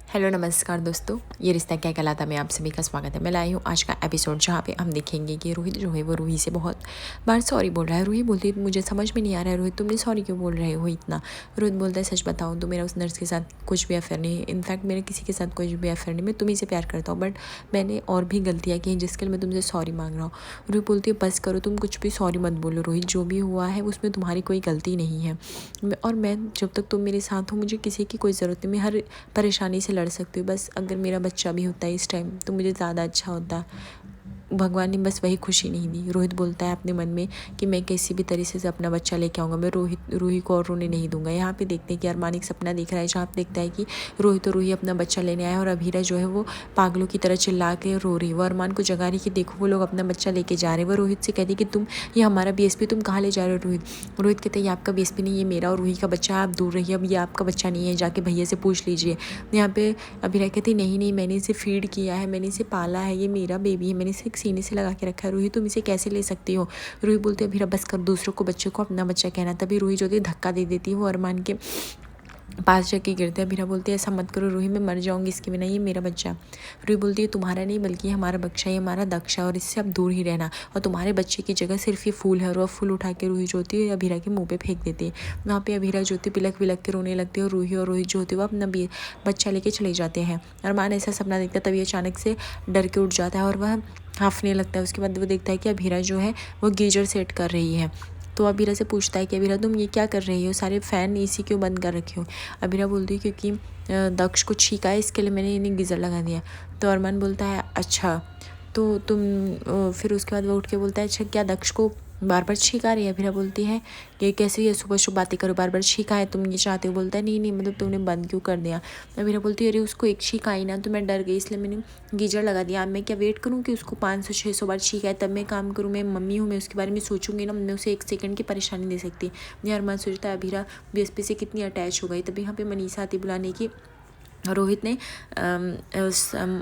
Hello नमस्कार दोस्तों, ये रिश्ता क्या कहलाता में आप सभी का स्वागत है। मैं लाई हूँ आज का एपिसोड जहाँ पे हम देखेंगे कि रोहित जो है वो रूही से बहुत बार सॉरी बोल रहा है। रूही बोलती है मुझे समझ में नहीं आ रहा है रोहित, तुमने सॉरी क्यों बोल रहे हो इतना। रोहित बोलता है सच बताऊँ तो मेरा उस नर्स के साथ कुछ भी अफेयर नहीं है, इनफैक्ट मेरे किसी के साथ कुछ भी अफेयर नहीं, मैं तुम्ही से प्यार करता हूँ, बट मैंने और भी गलतियाँ की हैं जिसके लिए मैं तुमसे सॉरी मांग रहा हूँ। रूही बोलती है बस करो, तुम कुछ भी सॉरी मत बोलो रोहित, जो भी हुआ है उसमें तुम्हारी कोई गलती नहीं है। और मैं जब तक तुम मेरे साथ हो मुझे किसी की कोई ज़रूरत नहीं, मैं हर परेशानी से लड़ सकती हूँ। बस अगर मेरा बच्चा भी होता है इस टाइम तो मुझे ज़्यादा अच्छा होता। भगवान ने बस वही खुशी नहीं दी। रोहित बोलता है अपने मन में कि मैं किसी भी तरीके से अपना बच्चा लेके आऊँगा, मैं रूही को और रोने नहीं दूंगा। यहाँ पे देखते हैं कि अरमान एक सपना देख रहा है जहाँ पे देखता है कि रोहित और रूही अपना बच्चा लेने आया और अभीरा जो है वो पागलों की तरह चिल्ला के रो रही है। वो अरमान को जगा रही कि देखो वो लोग अपना बच्चा लेके जा रहे हैं। वो रोहित से कहती कि तुम ये हमारा बीएसपी, तुम कहाँ ले जा रहे हो रोहित। रोहित कहते हैं ये आपका बीएसपी नहीं, ये मेरा और रूही का बच्चा है, आप दूर रहिए, अब ये आपका बच्चा नहीं है, जाके भैया से पूछ लीजिए। यहाँ पे अभीरा कहती नहीं मैंने इसे फीड किया है, मैंने इसे पाला है, ये मेरा बेबी है, मैंने इसे सीने से लगा के रखा है। रूही तुम इसे कैसे ले सकती हो। रूही बोलती है अभीरा बस कर, दूसरों को बच्चे को अपना बच्चा कहना। तभी रूही जो थी धक्का दे देती है वो अरमान के पास जाके गिरते हैं। अभीरा बोलती है ऐसा मत करो रूही, मैं मर जाऊंगी इसके बिना, ये मेरा बच्चा। रूही बोलती है तुम्हारा नहीं बल्कि हमारा बच्चा, ये हमारा दक्ष है और इससे अब दूर ही रहना, और तुम्हारे बच्चे की जगह सिर्फ ये फूल है। और वह फूल उठा के रूही जो होती है अभीरा के मुंह पे फेंक देती है। वहाँ पे अभीरा जो होती है बिलक बिलक के रोने लगती है और रोहित जो होती है वो अपना बच्चा लेके चले जाते हैं। अरमान ऐसा सपना देखता है तभी अचानक से डर के उठ जाता है और वह हाँफने लगता है। उसके बाद वो देखता है कि अभीरा जो है वो गीजर सेट कर रही है। तो अभीरा से पूछता है कि अभीरा तुम ये क्या कर रही हो, सारे फ़ैन एसी क्यों बंद कर रखे हो। अभीरा बोलती है क्योंकि दक्ष को छींका है इसके लिए मैंने इन्हें गीज़र लगा दिया। तो अरमान बोलता है अच्छा तो तुम फिर उसके बाद वो उठ के बोलता है अच्छा क्या दक्ष को बार बार छींक आ रही है। अभीरा बोलती है कि कैसे ये सुबह सुबह बातें करो, बार बार छींका है तुम ये चाहते हो। बोलता है नहीं मतलब तुमने बंद क्यों कर दिया। अभीरा बोलती है अरे उसको एक छींक आई ना तो मैं डर गई इसलिए मैंने गीजर लगा दिया। अब मैं क्या वेट करूँ कि उसको 500-600 बार छींक आए तब मैं काम करूँ। मैं मम्मी हूँ, मैं उसके बारे में सोचूंगी ना, मैं उसे 1 सेकंड की परेशानी दे सकती। ये अरमान सोचता है अभीरा बीएसपी से कितनी अटैच हो गई। तभी यहाँ पे मनीषा आती बुलाने की। रोहित ने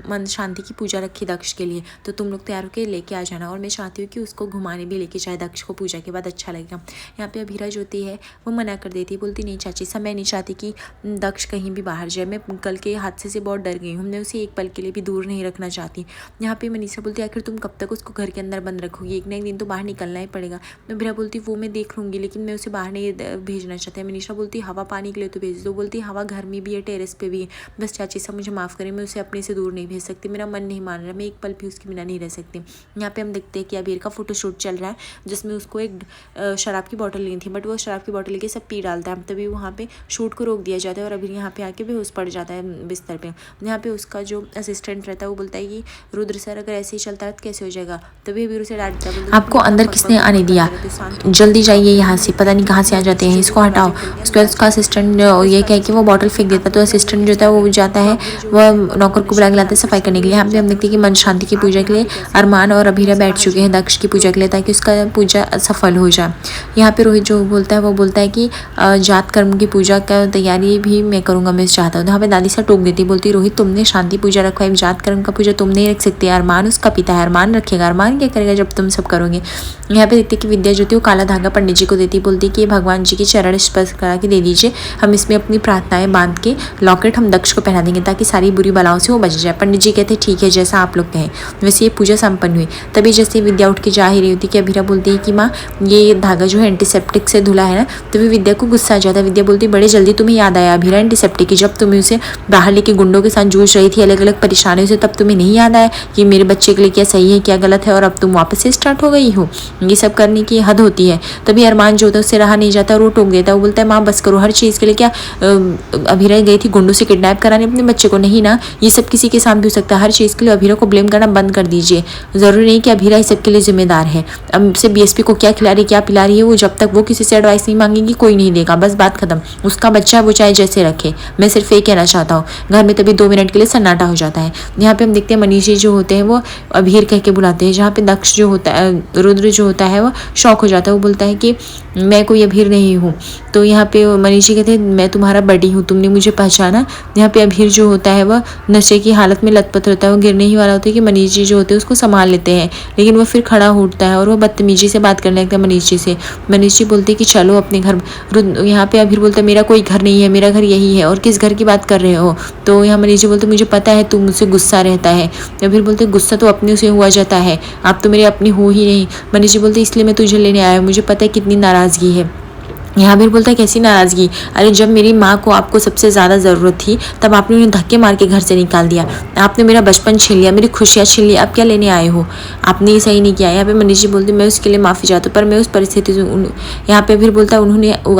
मन शांति की पूजा रखी दक्ष के लिए, तो तुम लोग तैयार होकर लेके आ जाना और मैं चाहती हूँ कि उसको घुमाने भी लेके जाए दक्ष को, पूजा के बाद अच्छा लगेगा। यहाँ पे अभीरा जो होती है वो मना कर देती है, बोलती नहीं चाची साहब मैं नहीं चाहती कि दक्ष कहीं भी बाहर जाए, मैं कल के हादसे से बहुत डर गई हूँ, मैं उसे एक पल के लिए भी दूर नहीं रखना चाहती। यहाँ पे मनीषा बोलती है आखिर तुम कब तक उसको घर के अंदर बंद रखोगी, एक ना एक दिन तो बाहर निकलना ही पड़ेगा। अभीरा बोलती वो मैं देख लूँगी लेकिन मैं उसे बाहर नहीं भेजना चाहती। मनीषा बोलती हवा पानी के लिए तो भेज दो। बोलती हवा घर में भी है, टेरेस पे भी है, बस चाची साहब मुझे माफ़ करें, मैं उसे अपने से दूर नहीं भेज सकती, मेरा मन नहीं मान रहा, मैं एक पल भी उसके बिना नहीं रह सकती। यहाँ पे हम देखते हैं कि अबीर का फोटोशूट चल रहा है जिसमें उसको एक शराब की बोतल लेनी थी, बट वो शराब की बोतल लेके सब पी डालता है। तभी वहाँ पे शूट को रोक दिया जाता है और अबीर यहाँ पे आके बेहोश पड़ जाता है बिस्तर पे। यहाँ पे उसका जो असिस्टेंट रहता है वो बोलता है कि रुद्र सर अगर ऐसे ही चलता है तो कैसे हो जाएगा। तभी अबीर उसे डांटता है, आपको अंदर किसने आने दिया, जल्दी जाइए यहाँ से, पता नहीं कहाँ से आ जाते हैं, इसको हटाओ। उसके बाद उसका असिस्टेंट ये कह के वो बॉटल फेंक देता है, तो असिस्टेंट जो होता है वो जाता है, वह नौकर को बुला के लाते हैं सफाई करने के लिए। यहाँ पे हम देखते हैं कि मन शांति की पूजा के लिए अरमान और अभीरा बैठ चुके हैं दक्ष की पूजा के लिए ताकि उसका पूजा सफल हो जाए। यहाँ पे रोहित जो बोलता है वो बोलता है कि जात कर्म की पूजा का तैयारी भी मैं करूँगा, मैं चाहता हूँ। यहाँ पे दादी सा टोक देती, बोलती रोहित तुमने शांति पूजा रखा है, जात कर्म का पूजा तुम नहीं रख सकते, अरमान उसका पिता है, अरमान रखेगा, अरमान क्या करेगा जब तुम सब करोगे। यहाँ पे देखते कि विद्या जो थी वो काला धागा पंडित जी को देती, बोलती कि भगवान जी के चरण स्पर्श करा के दे दीजिए, हम इसमें अपनी प्रार्थनाएं बांध के लॉकेट हम दक्ष को पहना देंगे ताकि सारी बुरी बलाओं से वो बच जाए। पंडित जी कहते ठीक है जैसा आप लोग कहें। वैसे ये पूजा संपन्न हुई। तभी जैसे विद्या उठ के जा ही रही होती कि अभीरा बोलती है कि माँ ये धागा जो है एंटीसेप्टिक से धुला है ना। तभी विद्या को गुस्सा आ जाता है। विद्या बोलती बड़े जल्दी तुम्हें याद आया अभीरा एंटीसेप्टिक की, जब तुम्हें उसे बाहर लेके गुंडों के साथ जूझ रही थी अलग अलग परेशानियों से, तब तुम्हें नहीं याद आया कि मेरे बच्चे के लिए क्या सही है क्या गलत है, और अब तुम वापस से स्टार्ट हो गई हो। ये सब करने की हद होती है। तभी अरमान जो होता है उससे रहा नहीं जाता और वो टोक देता है। वो बोलता है माँ बस करो, हर चीज़ के लिए क्या अभीरा गई थी गुंडों से किडनैप कराने अपने बच्चे को, नहीं ना, ये सब किसी के साथ भी हो सकता है। हर चीज़ के लिए अभीरा को ब्लेम करना बंद कर दीजिए, ज़रूरी नहीं कि अभीरा इस सब के लिए जिम्मेदार है। अब से बीएसपी को क्या खिला रही क्या पिला रही है वो जब तक वो किसी से एडवाइस नहीं मांगेगी कोई नहीं देगा, बस बात खत्म। उसका बच्चा वो चाहे जैसे रखे, मैं सिर्फ ये कहना चाहता हूँ। घर में तभी 2 मिनट के लिए सन्नाटा हो जाता है। यहाँ पे हम देखते हैं मनीष जी जो होते हैं वो अभीर कह के बुलाते हैं, जहाँ पे दक्ष जो होता है रुद्र जो होता है वो शौक हो जाता है। वो बोलता है कि मैं कोई अभीर नहीं हूँ। तो यहाँ पे मनीष जी कहते हैं मैं तुम्हारा बड़ी हूँ, तुमने मुझे पहचाना। यहाँ यहाँ पे अभीर जो होता है वह नशे की हालत में लथपथ रहता है, वो गिरने ही वाला होता है कि मनीष जी जो होते हैं उसको संभाल लेते हैं, लेकिन वो फिर खड़ा उठता है और वो बदतमीजी से बात करने लगता है मनीष जी से। मनीष जी बोलते हैं कि चलो अपने घर। यहाँ पे अभीर बोलता है मेरा कोई घर नहीं है, मेरा घर यही है, और किस घर की बात कर रहे हो। तो यहाँ मनीष जी बोलते मुझे पता है तुम मुझसे गुस्सा रहता है। अभीर बोलते गुस्सा तो अपने से हुआ जाता है, आप तो मेरे अपनी हो ही नहीं। मनीष जी बोलते इसलिए मैं तुझे लेने आया हूँ, मुझे पता है कितनी नाराज़गी है। यहाँ भी बोलता है कैसी नाराज़गी, अरे जब मेरी माँ को आपको सबसे ज़्यादा ज़रूरत थी तब आपने उन्हें धक्के मार के घर से निकाल दिया, आपने मेरा बचपन छीन लिया, मेरी खुशियाँ छीन ली, आप क्या लेने आए हो, आपने ये सही नहीं किया। यहाँ पे मनीष जी बोलते मैं उसके लिए माफ़ी चाहता हूँ, पर मैं उस परिस्थिति से यहाँ पे फिर बोलता है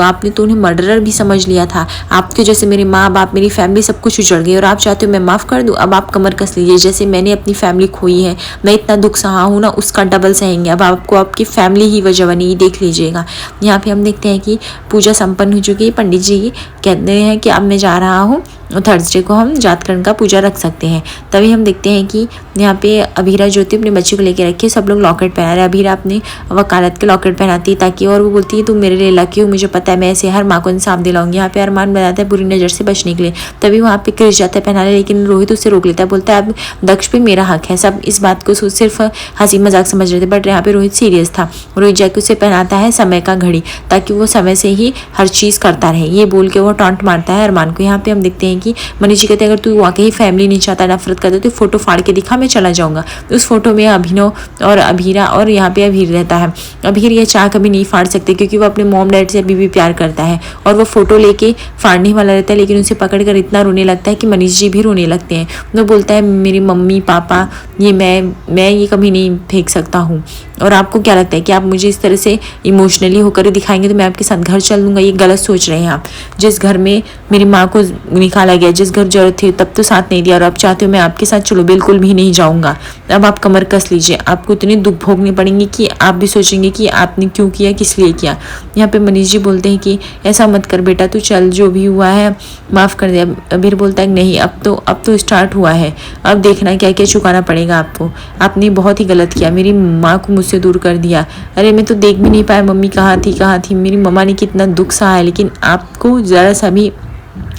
आपने तो उन्हें मर्डरर भी समझ लिया था, आपके जैसे मेरे माँ बाप मेरी फैमिली सब कुछ उजड़ गई और आप चाहते हो मैं माफ़ कर दूँ। अब आप कमर कस लीजिए, जैसे मैंने अपनी फैमिली खोई है, मैं इतना दुख सहा हूँ ना उसका डबल सहेंगे, अब आपको आपकी फैमिली ही वजह बनी, देख लीजिएगा। यहाँ पे हम देखते हैं कि पूजा संपन्न हो चुकी है। पंडित जी कहते हैं कि अब मैं जा रहा हूँ, थर्सडे को हम जातकरण का पूजा रख सकते हैं। तभी हम देखते हैं कि यहाँ पे अभीरा जो थी अपने बच्चे को लेकर रखी है, सब लोग लॉकेट पहना रहे हैं। अभीरा अपने वकालत के लॉकेट पहनाती है ताकि, और वो बोलती है तुम मेरे लिए लकी हो, मुझे पता है मैं ऐसे हर माँ को इंसाफ दिलाऊंगी। यहाँ पे अरमान बताता है बुरी नज़र से बचने के लिए। तभी वहाँ पे क्रिश जाता है पहनाने, लेकिन रोहित उससे रोक लेता है, बोलता है अब दक्ष पे मेरा हक है। सब इस बात को सिर्फ हंसी मजाक समझ रहे थे, बट यहाँ पे रोहित सीरियस था। रोहित जाके उसे पहनाता है समय का घड़ी, ताकि वो समय से ही हर चीज़ करता रहे, ये बोल के वो टॉन्ट मारता है अरमान को। यहाँ पे हम देखते हैं कि मनीष जी कहते हैं अगर तू वाकई फैमिली नहीं चाहता, नफरत करता, तो फोटो फाड़ के दिखा, मैं चला जाऊंगा। उस फोटो में अभिनव और अभीरा और यहाँ पे अभीर रहता है। अभीर ये चाह कभी नहीं फाड़ सकते क्योंकि वो अपने मॉम डैड से अभी भी प्यार करता है, और वो फोटो लेके फाड़ने वाला रहता है, लेकिन उसे पकड़ कर इतना रोने लगता है कि मनीष जी भी रोने लगते हैं। वो बोलता है मेरी मम्मी पापा ये मैं ये कभी नहीं फेंक सकता हूँ, और आपको क्या लगता है कि आप मुझे इस तरह से इमोशनली होकर दिखाएंगे तो मैं आपके साथ घर चल दूंगा, ये गलत सोच रहे हैं आप। जिस घर में मेरी माँ को निकाला गया, जिस घर जरूरत थी तब तो साथ नहीं दिया, और अब चाहते हो मैं आपके साथ चलो, बिल्कुल भी नहीं जाऊंगा। अब आप कमर कस लीजिए, आपको इतनी दुख भोगनी पड़ेंगी कि आप भी सोचेंगे कि आपने क्यों किया, किस लिए किया। यहाँ पे मनीष जी बोलते हैं कि ऐसा मत कर बेटा, तू चल, जो भी हुआ है माफ़ कर दे। अबीर बोलता है नहीं, अब तो स्टार्ट हुआ है, अब देखना क्या क्या चुकाना पड़ेगा आपको, आपने बहुत ही गलत किया, मेरी माँ को मुझसे दूर कर दिया। अरे मैं तो देख भी नहीं पाया मम्मी कहाँ थी, मेरी मम्मा ने कितना दुख सहा है, लेकिन आपको ज़रा सा भी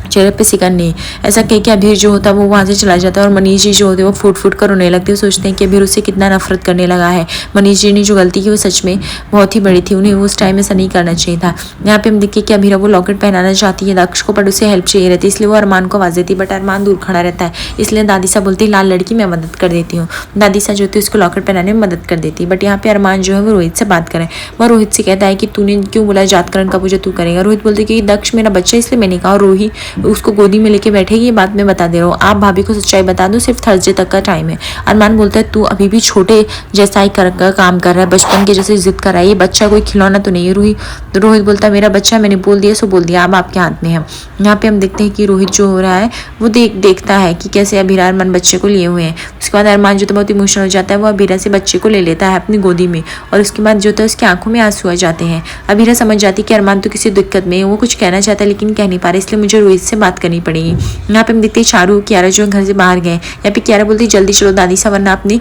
चेहरे पे सिकन नहीं। ऐसा कह के अभीर जो होता है वो वहाँ से चला जाता है, और मनीष जी जो होते हैं वो फूट फूट कर रोने लगते हैं, सोचते हैं कि अभीर उससे कितना नफरत करने लगा है। मनीष जी ने जो गलती की वो सच में बहुत ही बड़ी थी, उन्हें उस टाइम ऐसा नहीं करना चाहिए था। यहाँ पे हम देखिए कि अभीरा वो लॉकेट पहनाना चाहती है दक्ष को, पर उसे हेल्प चाहिए रहती है, इसलिए वो अरमान को आवाज़ देती है, बट अरमान दूर खड़ा रहता है, इसलिए दादी सा बोलती है लाल लड़की मैं मदद कर देती हूँ। दादी सा जो होती है उसको लॉकेट पहनाने में मदद कर देती है, बट यहाँ पे अरमान जो है वो रोहित से बात करे। वह रोहित से कहता है कि तूने क्यों बोला जातकरण का पूजा तू करेगा। रोहित बोलते कि दक्ष मेरा बच्चा इसलिए मैंने कहा, और रोहित उसको गोदी में लेके बैठेगी, ये बात मैं बता दे रहा हूँ, आप भाभी को सच्चाई बता दो, सिर्फ थर्सडे तक का टाइम है। अरमान बोलता है तू अभी भी छोटे जैसा ही काम कर रहा है, बचपन के जैसे जिद कर रहा है, ये बच्चा कोई खिलौना तो नहीं है। रोहित बोलता है मेरा बच्चा, मैंने बोल दिया सो बोल दिया, अब आपके हाथ में है। यहाँ पे हम देखते हैं कि रोहित जो हो रहा है वो देखता है कि कैसे अभीरा अरमान बच्चे को लिए हुए हैं। उसके बाद अरमान जो तो बहुत इमोशनल हो जाता है, वो अभीरा से बच्चे को ले लेता है अपनी गोदी में, और उसके बाद जो था उसकी आंखों में आंसू आ जाते हैं। अभीरा समझ जाती है कि अरमान तो किसी दिक्कत में है, वो कुछ कहना चाहता है लेकिन कह नहीं पा रहा, इसलिए मुझे रोहित से बात करनी पड़ेगी। यहाँ पे हम देखते हैं चारू कियारा जो घर से बाहर गए। यहाँ पे कियारा बोलती जल्दी चलो दादी सा, वरना अपनी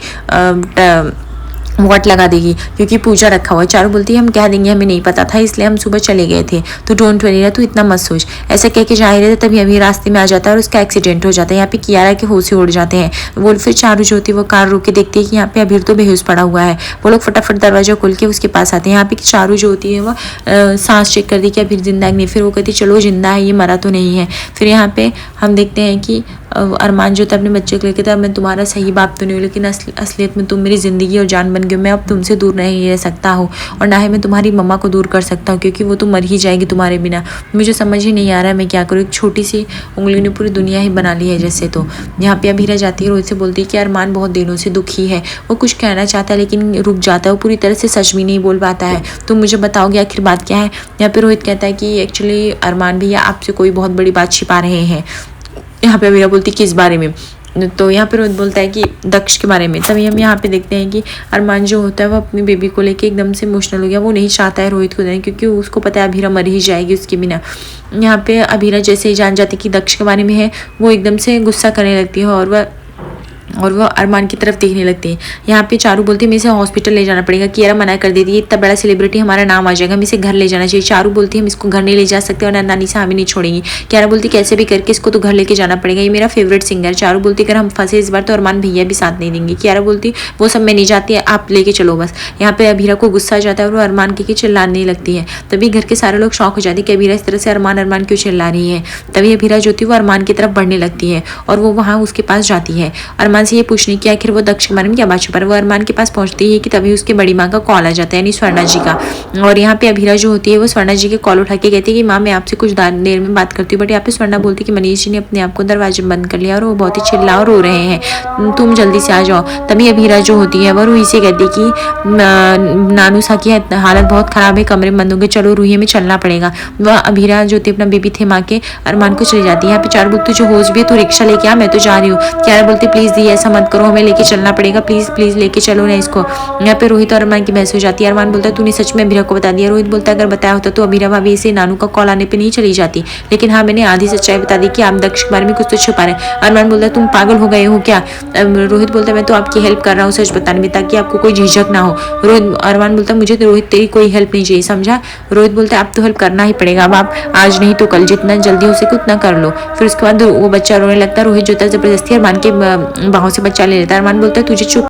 वोट लगा देगी क्योंकि पूजा रखा हुआ है। चारू बोलती है हम कह देंगे, हमें नहीं पता था इसलिए हम सुबह चले गए थे, तो डोंट वरी रहा, तू इतना मत सोच। ऐसा कह के जा ही रहे थे तभी अभी रास्ते में आ जाता है और उसका एक्सीडेंट हो जाता है। यहाँ पे कियारा के होश उड़ जाते हैं। वो फिर चारू जो होती है वो कार रोक के देखती है कि यहाँ पे अभीर तो बेहोश पड़ा हुआ है। वो लोग फटाफट दरवाजा खोल के उसके पास आते हैं। यहाँ पे चारू जो होती है वो सांस चेक कर दी कि अभीर जिंदा नहीं, फिर वो कहती चलो जिंदा है, ये मरा तो नहीं है। फिर यहाँ पे हम देखते हैं कि अरमान जो था अपने बच्चे को लेकर था, मैं तुम्हारा सही बाप तो नहीं हूँ लेकिन असलियत में तुम मेरी ज़िंदगी और जान बन गई हो। मैं अब तुमसे दूर नहीं रह सकता हूँ और ना ही मैं तुम्हारी मम्मा को दूर कर सकता हूँ क्योंकि वो तो मर ही जाएगी तुम्हारे बिना। मुझे समझ ही नहीं आ रहा है मैं क्या करूँ। एक छोटी सी उंगली ने पूरी दुनिया ही बना ली है जैसे। तो यहाँ पे अभीरा जाती है, रोहित से बोलती है कि अरमान बहुत दिनों से दुखी है, वो कुछ कहना चाहता है लेकिन रुक जाता है, वो पूरी तरह से सच भी नहीं बोल पाता है। तुम मुझे बताओगे आखिर बात क्या है। यहाँ पे रोहित कहता है कि एक्चुअली अरमान भैया आपसे कोई बहुत बड़ी बात छिपा रहे हैं। यहाँ पे अभीरा बोलती किस बारे में, तो यहाँ पे रोहित बोलता है कि दक्ष के बारे में। तभी हम यहाँ पे देखते हैं कि अरमान जो होता है वो अपनी बेबी को लेके एकदम से इमोशनल हो गया। वो नहीं चाहता है रोहित को देने क्योंकि उसको पता है अभीरा मर ही जाएगी उसके बिना। यहाँ पे अभीरा जैसे ही जान जाती कि दक्ष के बारे में है वो एकदम से गुस्सा करने लगती है और वो अरमान की तरफ देखने लगती है। यहाँ पे चारू बोलती है मैं इसे हॉस्पिटल ले जाना पड़ेगा। कियारा मना कर देती है, इतना बड़ा सेलिब्रिटी हमारा नाम आ जाएगा, हम इसे घर ले जाना चाहिए। चारू बोलती है हम इसको घर नहीं ले जा सकते और नानी से हमें नहीं छोड़ेंगी। कियारा बोलती कैसे भी करके इसको तो घर लेके जाना पड़ेगा, ये मेरा फेवरेट सिंगर। चारू बोलती अगर हम फंसे इस बार तो अरमान भैया भी साथ नहीं देंगे। कियारा बोलती वो सब मैं नहीं जाती है, आप लेके चलो बस। यहाँ पे अभीरा को गुस्सा आ जाता है और वो अरमान के चिल्लाने लगती है। तभी घर के सारे लोग शौक हो जाते हैं कि अभीरा इस तरह से अरमान अरमान क्यों चिल्ला रही है। तभी अभीरा जो थी वो अरमान की तरफ बढ़ने लगती है और वो वहाँ उसके पास जाती है अरमान से ये पूछने की आखिर वो दक्ष के बारे में क्या बात छुपा रहा है। वो अरमान के पास पहुंचती है कि तभी उसके बड़ी माँ का कॉल आ जाता है, यानी स्वर्णा जी का। और यहाँ पे अभीरा जो होती है वो स्वर्णा जी के कॉल उठा के कहती है कि माँ मैं आपसे कुछ देर में बात करती हूँ। बट यहाँ पे स्वर्णा बोलती है कि मनीष जी ने अपने आप को दरवाजे बंद कर लिया और वो बहुत ही चिल्ला और रो रहे हैं, तुम जल्दी से आ जाओ। तभी अभीरा जो होती है वो रूही से कहती है कि नानू सा की हालत बहुत खराब है, कमरे में बंद होंगे, चलो रूही में चलना पड़ेगा। वह अभीरा जो थी अपना बेबी थे माँ के अरमान को चली जाती है। यहाँ पे चार बोलती जो होश भी है तो रिक्शा लेके आ, मैं तो जा रही हूँ। क्यारा बोलती प्लीज दी ऐसा मत करो, हमें लेके चलना पड़ेगा, प्लीज प्लीज लेके चलो ना इसको। यहाँ पे रोहित और अरमान की बहस हो जाती है। अरमान बोलता है तूने सच में अभीरा को बता दिया। रोहित बोलता है अगर बताया होता तो अभीरा भाभी से नानू का कॉल आने पे नहीं चली जाती, लेकिन हाँ मैंने आधी सच्चाई बता दी कि आप दक्ष के बारे में कुछ तो छुपा रहे हैं। अरमान बोलता है तुम पागल हो गए हो क्या। रोहित बोलता है मैं तो आपकी हेल्प कर रहा हूँ सच बताने में, ताकि आपको कोई झिझक ना हो। रोहित अरमान बोलता है मुझे तो रोहित तेरी कोई हेल्प नहीं चाहिए, समझा। रोहित बोलता है अब तो हेल्प करना ही पड़ेगा, अब आप आज नहीं तो कल जितना जल्दी हो सके उतना कर लो। फिर उसके बाद वो बच्चा रोने लगता है। रोहित जो था जबरदस्ती अरमान के बाहों से बच्चा ले लेता है। अरमान बोलता है तुझे चुप